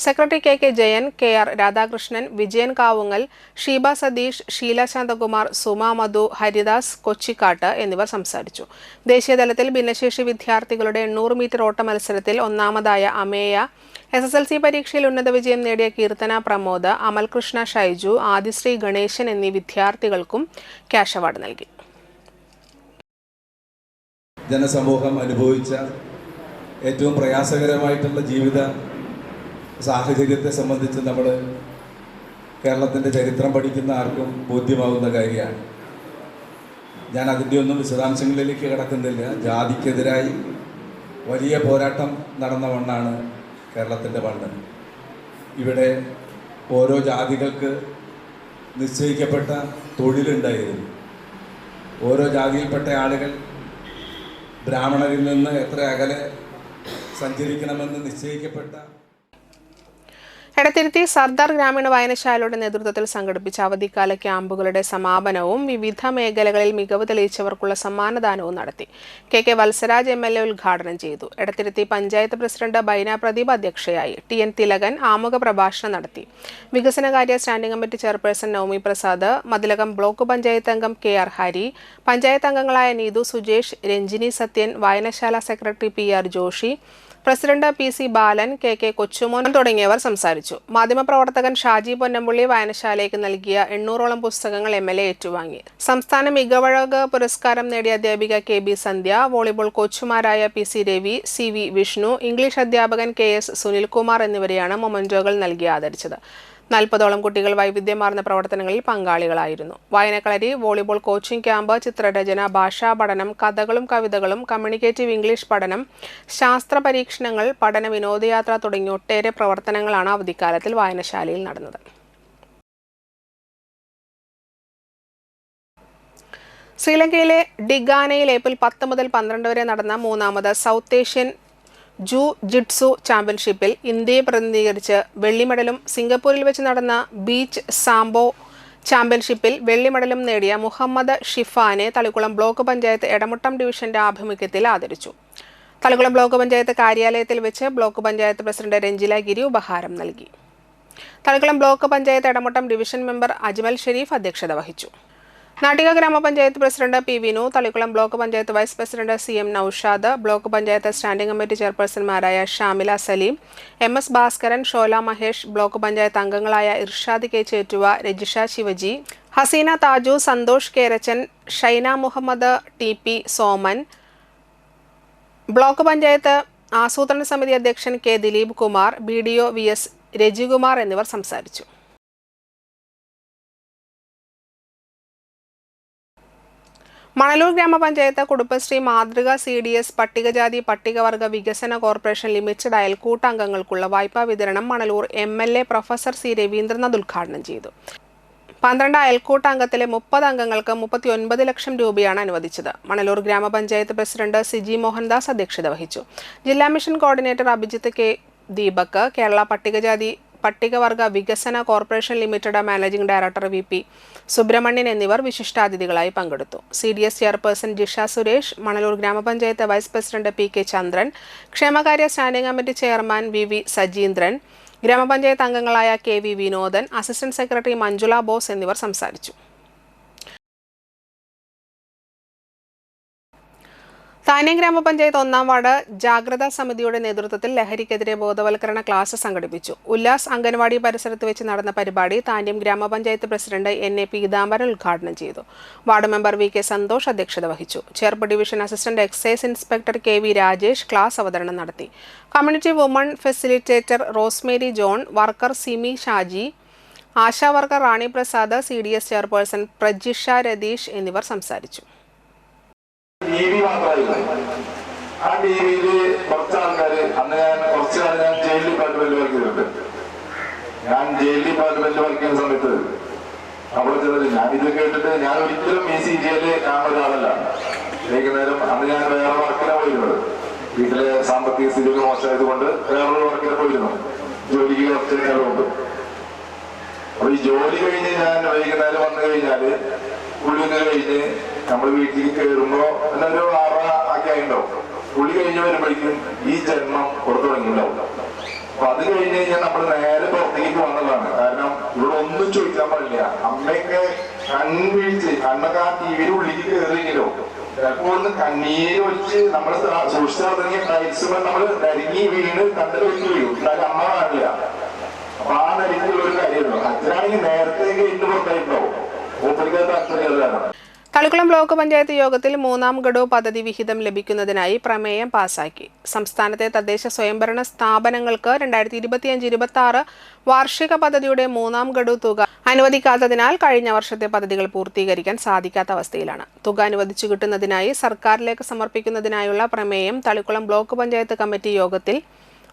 secretary KK Jayan, KR Radhakrishnan, Vijayan Kavungal, Sheeba Satheesh, Sheela Santhakumar, Suma Madhu, Haridas Kochikkat എന്നിവർ സംസാരിച്ചു. ദേശീയതലത്തിൽ ഭിന്നശേഷി വിദ്യാർത്ഥികളുടെ 800 മീറ്റർ ഓട്ട മത്സരത്തിൽ ഒന്നാമതായ അമേയ, SSLC പരീക്ഷയിൽ ഉന്നത വിജയം നേടിയ കീർത്തന പ്രമോദ്, അമൽകൃഷ്ണ ഷൈജു, ആദിശ്രീ ഗണേശൻ എന്നീ വിദ്യാർത്ഥികൾക്കും ക്യാഷ് അവാർഡ് നൽകി. ജനസമൂഹം അനുഭവിച്ച ഏറ്റവും പ്രയാസകരമായിട്ടുള്ള ജീവിത സാഹചര്യത്തെ സംബന്ധിച്ച് നമ്മൾ കേരളത്തിൻ്റെ ചരിത്രം പഠിക്കുന്ന ആർക്കും ബോധ്യമാകുന്ന കാര്യമാണ്. ഞാൻ അതിൻ്റെ ഒന്നും വിശദാംശങ്ങളിലേക്ക് കിടക്കുന്നില്ല. ജാതിക്കെതിരായി വലിയ പോരാട്ടം നടന്ന മണ്ണാണ് കേരളത്തിൻ്റെ മണ്ണ്. ഇവിടെ ഓരോ ജാതികൾക്ക് നിശ്ചയിക്കപ്പെട്ട തൊഴിലുണ്ടായിരുന്നു. ഓരോ ജാതിയിൽപ്പെട്ട ആളുകൾ ബ്രാഹ്മണരിൽ നിന്ന് എത്ര അകലെ സഞ്ചരിക്കണമെന്ന് നിശ്ചയിക്കപ്പെട്ട എടത്തിരുത്തി സർദാർ ഗ്രാമീണ വായനശാലയുടെ നേതൃത്വത്തിൽ സംഘടിപ്പിച്ച അവധിക്കാല ക്യാമ്പുകളുടെ സമാപനവും വിവിധ മേഖലകളിൽ മികവ് തെളിയിച്ചവർക്കുള്ള സമ്മാനദാനവും നടത്തി. KK വത്സരാജ് MLA ഉദ്ഘാടനം ചെയ്തു. എടത്തിരുത്തി പഞ്ചായത്ത് പ്രസിഡന്റ് ബൈന പ്രദീപ് അധ്യക്ഷയായി. TN തിലകൻ ആമുഖ പ്രഭാഷണം നടത്തി. വികസനകാര്യ standing committee chairperson Navami Prasad, Mathilakam block panchayat അംഗം KR ഹരി, പഞ്ചായത്ത് അംഗങ്ങളായ നീതു സുജേഷ്, രഞ്ജിനി സത്യൻ, വായനശാല secretary PR Joshy, president PC Balan, KK Kochumon തുടങ്ങിയവർ സംസാരിച്ചു. മാധ്യമപ്രവർത്തകൻ ഷാജി പൊന്നമ്പുള്ളി വായനശാലയ്ക്ക് നൽകിയ 800ഓളം പുസ്തകങ്ങൾ MLA ഏറ്റുവാങ്ങി. സംസ്ഥാന മികവഴക പുരസ്കാരം നേടിയ അധ്യാപിക KB സന്ധ്യ, വോളിബോൾ കോച്ചുമാരായ PC Ravi, CV Vishnu, English അധ്യാപകൻ KS സുനിൽകുമാർ എന്നിവരെയാണ് മൊമന്റോകൾ നൽകി ആദരിച്ചത്. 40ഓളം കുട്ടികൾ വൈവിധ്യമാർന്ന പ്രവർത്തനങ്ങളിൽ പങ്കാളികളായിരുന്നു. വായനക്കളരി, വോളിബോൾ കോച്ചിംഗ് ക്യാമ്പ്, ചിത്രരചന, ഭാഷാ പഠനം, കഥകളും കവിതകളും, കമ്മ്യൂണിക്കേറ്റീവ് ഇംഗ്ലീഷ് പഠനം, ശാസ്ത്ര പരീക്ഷണങ്ങൾ, പഠന വിനോദയാത്ര തുടങ്ങിയ ഒട്ടേറെ പ്രവർത്തനങ്ങളാണ് അവധിക്കാലത്തിൽ വായനശാലയിൽ നടന്നത്. ശ്രീലങ്കയിലെ ഡിഗാനയിൽ ഏപ്രിൽ 10 മുതൽ 12 വരെ നടന്ന 3ാമത് സൗത്ത് ഏഷ്യൻ ജു-ജിറ്റ്സു ചാമ്പ്യൻഷിപ്പിൽ ഇന്ത്യയെ പ്രതിനിധീകരിച്ച് വെള്ളി മെഡലും സിംഗപ്പൂരിൽ വെച്ച് നടന്ന ബീച്ച് സാംബോ ചാമ്പ്യൻഷിപ്പിൽ വെള്ളി മെഡലും നേടിയ മുഹമ്മദ് ഷിഫാനെ തളിക്കുളം ബ്ലോക്ക് പഞ്ചായത്ത് എടമുട്ടം ഡിവിഷന്റെ ആഭിമുഖ്യത്തിൽ ആദരിച്ചു. തളിക്കുളം ബ്ലോക്ക് പഞ്ചായത്ത് കാര്യാലയത്തിൽ വെച്ച് ബ്ലോക്ക് പഞ്ചായത്ത് പ്രസിഡന്റ് രഞ്ജില ഗിരി ഉപഹാരം നൽകി. Thalikulam block panchayat Edamuttam division member Ajmal Sherif അധ്യക്ഷത വഹിച്ചു. നാട്ടിക ഗ്രാമപഞ്ചായത്ത് president P. Vinu, Thalikulam block panchayat vice president CM Noushad, block panchayat standing committee ചെയർപേഴ്സൺമാരായ ഷാമില സലീം, MS ഭാസ്കരൻ, ഷോല മഹേഷ്, ബ്ലോക്ക് പഞ്ചായത്ത് അംഗങ്ങളായ Irshad K. Chettuva, Rajisha Shivaji, Haseena Thaju, Santhosh കേരച്ചൻ, Shaina Muhammad, TP Soman, block panchayat ആസൂത്രണ സമിതി അധ്യക്ഷൻ K. Dileep Kumar, BDO VS Rajikumar എന്നിവർ സംസാരിച്ചു. മണലൂർ ഗ്രാമപഞ്ചായത്ത് കുടുംബശ്രീ മാതൃക CDS പട്ടികജാതി പട്ടികവർഗ വികസന കോർപ്പറേഷൻ ലിമിറ്റഡ് അയൽക്കൂട്ട അംഗങ്ങൾക്കുള്ള വായ്പാ വിതരണം Manalur MLA professor C Raveendranath ഉദ്ഘാടനം ചെയ്തു. 12 അയൽക്കൂട്ട അംഗത്തിലെ 30 അംഗങ്ങൾക്ക് 39 ലക്ഷം രൂപയാണ് അനുവദിച്ചത്. മണലൂർ ഗ്രാമപഞ്ചായത്ത് പ്രസിഡന്റ് സിജി മോഹൻദാസ് അധ്യക്ഷത വഹിച്ചു. ജില്ലാ mission coordinator Abhijith K. Deepak, Kerala പട്ടികജാതി പട്ടികവർഗ വികസന corporation limited managing director VP Subrahmanian എന്നിവർ വിശിഷ്ടാതിഥികളായി പങ്കെടുത്തു. CDS ചെയർപേഴ്സൺ ജിഷ സുരേഷ്, മണലൂർ ഗ്രാമപഞ്ചായത്ത് വൈസ് പ്രസിഡന്റ് PK ചന്ദ്രൻ, ക്ഷേമകാര്യ standing committee chairman VV Sajeendran, ഗ്രാമപഞ്ചായത്ത് അംഗങ്ങളായ KV Vinodan, assistant secretary Manjula Bose എന്നിവർ സംസാരിച്ചു. താന്യം ഗ്രാമപഞ്ചായത്ത് 1-ാം വാർഡ് ജാഗ്രതാ സമിതിയുടെ നേതൃത്വത്തിൽ ലഹരിക്കെതിരെ ബോധവൽക്കരണ ക്ലാസ് സംഘടിപ്പിച്ചു. ഉല്ലാസ് അംഗൻവാടി പരിസരത്ത് വെച്ച് നടന്ന പരിപാടി താന്യം ഗ്രാമപഞ്ചായത്ത് പ്രസിഡന്റ് NA പീതാംബരൻ ഉദ്ഘാടനം ചെയ്തു. വാർഡ് മെമ്പർ VK സന്തോഷ് അധ്യക്ഷത വഹിച്ചു. Cherpu division assistant excise inspector KV Rajesh class അവതരണം നടത്തി. Community woman facilitator Rosemary John, worker Simi Shaji, ASHA worker Rani Prasad, CDS chairperson Prajisha Ratheesh എന്നിവർ സംസാരിച്ചു. TV മാത്രമായിരുന്നു. ആ TVയിൽ കുറച്ച് ആൾക്കാർ കുറച്ച് കാലം ഞാൻ ജയിൽ ഡിപ്പാർട്ട്മെന്റിൽ വർക്ക് ചെയ്തിട്ടുണ്ട്. ഞാൻ ജയിൽ ഡിപ്പാർട്ട്മെന്റിൽ വർക്ക് ചെയ്യുന്ന സമയത്ത് അവിടെ ചെന്നത് ഞാനിത് കേട്ടിട്ട് ഞാൻ ഒരിക്കലും ഈ സീരിയല് കാണുന്ന ഒരാളല്ല. വൈകുന്നേരം അന്ന് ഞാൻ വേറെ വർക്കിലാണ് പോയിരുന്നത്. വീട്ടിലെ സാമ്പത്തിക സ്ഥിതി മോശമായത് കൊണ്ട് വേറൊരു വർക്കിനെ പോയിരുന്നു. ജോലിക്ക് കുറച്ച് നേരമുണ്ട്. അപ്പൊ ഈ ജോലി കഴിഞ്ഞ് ഞാൻ വൈകുന്നേരം വന്നു കഴിഞ്ഞാല് കുളിയൊക്കെ കഴിഞ്ഞ് നമ്മൾ വീട്ടിലേക്ക് കയറുമ്പോ ഒരു 6 ആക്കി ആയിണ്ടാവും. കുളി കഴിഞ്ഞ് വരുമ്പോഴേക്കും ഈ ജന്മം പുറത്തു തുടങ്ങിയിട്ടുണ്ടാവും. അപ്പൊ അത് കഴിഞ്ഞ് കഴിഞ്ഞാൽ നമ്മൾ നേരെ പുറത്തേക്ക് പോകുന്നതാണ്. കാരണം ഇവിടെ ഒന്നും ചോദിക്കാൻ പാടില്ല. അമ്മയൊക്കെ കൺവീഴ്ച് കണ്ണൊക്കെ ആ TVയുടെ ഉള്ളിലേക്ക് കയറിയെങ്കിലോ ചിലപ്പോ ഒന്ന് കണ്ണീര് ഒഴിച്ച് നമ്മൾ സൂക്ഷിച്ചു തുടങ്ങിയ ടൈൽസുമ്പോൾ നമ്മൾ നരുങ്ങി വീണ് കണ്ടൽ വെച്ച് വീഴും. എന്നാലും അമ്മ കാണില്ല. അപ്പൊ ആ നരുങ്ങിയുള്ള ഒരു കാര്യമുള്ളൂ. അച്ഛനാണെങ്കിൽ നേരത്തെ കഴിഞ്ഞ് പുറത്തായിട്ടുണ്ടാവും. ഓപ്പണിക്കാത്ത അച്ഛനാണ്. തളിക്കുളം ബ്ലോക്ക് പഞ്ചായത്ത് യോഗത്തിൽ 3-ാം ഗഡു പദ്ധതി വിഹിതം ലഭിക്കുന്നതിനായി പ്രമേയം പാസാക്കി. സംസ്ഥാനത്തെ തദ്ദേശ സ്വയംഭരണ സ്ഥാപനങ്ങൾക്ക് 2025-26 വാർഷിക പദ്ധതിയുടെ 3-ാം ഗഡു തുക അനുവദിക്കാത്തതിനാൽ കഴിഞ്ഞ വർഷത്തെ പദ്ധതികൾ പൂർത്തീകരിക്കാൻ സാധിക്കാത്ത അവസ്ഥയിലാണ്. തുക അനുവദിച്ചു കിട്ടുന്നതിനായി സർക്കാരിലേക്ക് സമർപ്പിക്കുന്നതിനായുള്ള പ്രമേയം തളിക്കുളം ബ്ലോക്ക് പഞ്ചായത്ത് കമ്മിറ്റി യോഗത്തിൽ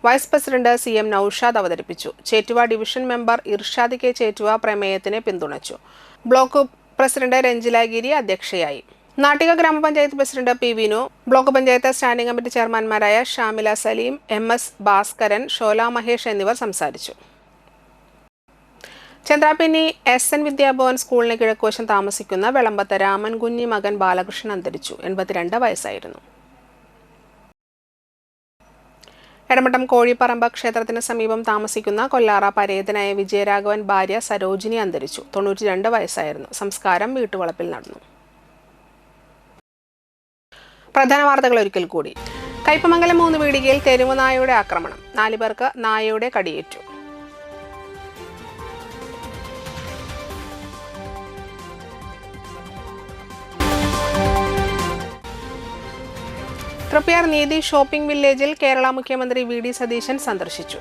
വൈസ് പ്രസിഡന്റ് CM നൌഷാദ് അവതരിപ്പിച്ചു. Chettuva division member Irshad K. Chettuva പ്രമേയത്തിനെ പിന്തുണച്ചു. ബ്ലോക്ക് പ്രസിഡന്റ് രഞ്ജിലാഗിരി അധ്യക്ഷയായി. നാട്ടിക ഗ്രാമപഞ്ചായത്ത് president P. Vinu, block panchayat standing committee ചെയർമാൻമാരായ ഷാമില സലീം, MS ഭാസ്കരൻ, ഷോല മഹേഷ് എന്നിവർ സംസാരിച്ചു. ചന്ദ്രാപിന്നി SN വിദ്യാഭവൻ സ്കൂളിന് കിഴക്കുവശം താമസിക്കുന്ന വെളമ്പത്ത് രാമൻ കുഞ്ഞി മകൻ ബാലകൃഷ്ണൻ അന്തരിച്ചു. 82 വയസ്സായിരുന്നു. എടമട്ടം കോഴിപ്പറമ്പ് ക്ഷേത്രത്തിന് സമീപം താമസിക്കുന്ന കൊല്ലാറ പരേതനായ വിജയരാഘവൻ ഭാര്യ സരോജിനി അന്തരിച്ചു. 92 വയസ്സായിരുന്നു. സംസ്കാരം വീട്ടുവളപ്പിൽ നടന്നു. പ്രധാന വാർത്തകൾ ഒരിക്കൽ കൂടി. കയ്പമംഗലം 3 വീടികയിൽ തെരുവു നായയുടെ ആക്രമണം. 4 പേർക്ക് നായയുടെ കടിയേറ്റു. തൃപ്പയാർ നീതി ഷോപ്പിംഗ് വില്ലേജിൽ കേരള മുഖ്യമന്ത്രി VD സതീശൻ സന്ദർശിച്ചു.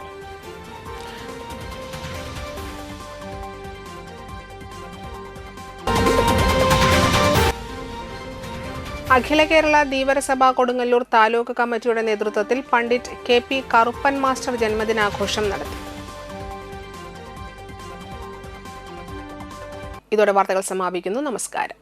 അഖില കേരള ധീവരസഭ കൊടുങ്ങല്ലൂർ താലൂക്ക് കമ്മിറ്റിയുടെ നേതൃത്വത്തിൽ പണ്ഡിറ്റ് KP കറുപ്പൻ മാസ്റ്റർ ജന്മദിനാഘോഷം നടത്തി. ഇതോടെ വാർത്തകൾ സമാപിക്കുന്നു. നമസ്കാരം.